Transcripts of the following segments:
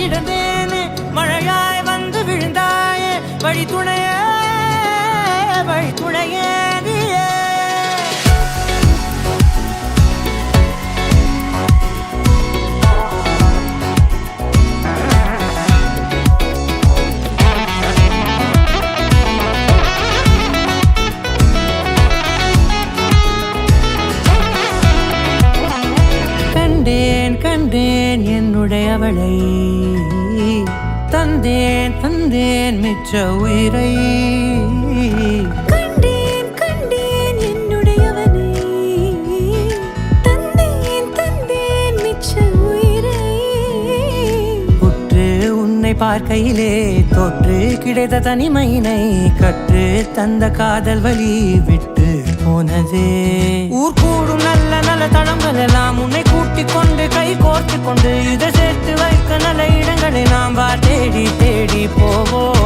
கிடந்தேனே மழையாய் வந்து விழுந்தாயே வழி துணையே நீயே கண்டேன் என்னுடையவளை தந்தேன் மிச்ச உயிரை கண்டேன் என்னுடையவனை தந்தேன் மிச்ச உயிரை உற்று உன்னை பார்க்கையிலே தொற்று கிடைத்த தனிமையினை கற்று தந்த காதல் வழி விட்டு போனதே ஊர் கூடும் நல்ல நல்ல தளங்கள் எல்லாம் உன்னை கூட்டிக் கொண்டு கை கோர்த்து கொண்டு இதை சேர்த்து வைக்க நல்ல இடங்களை நாம் தேடி போவோம்.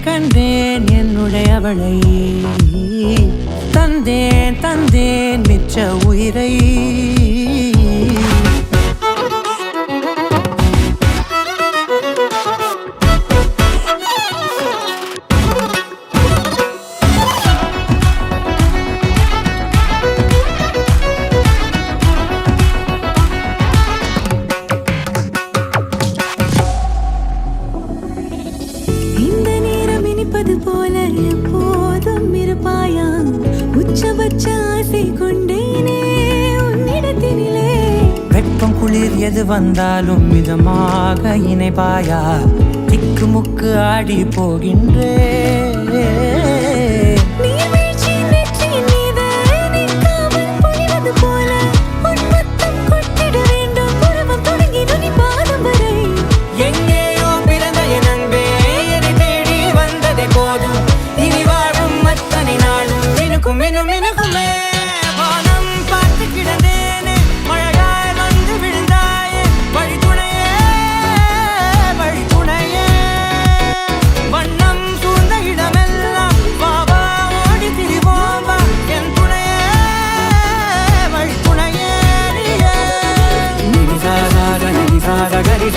கண்டேன் என்னுடையவளை தந்தேன் மிச்ச உயிரை போல எப்போதும் இருப்பாயா உச்சபட்ச ஆசை கொண்டேனே உன்னிடத்தினிலே வெப்பம் குளிர் எது வந்தாலும் மிதமாக இணைப்பாயா திக்கு முக்கு ஆடி போகின்றே Gari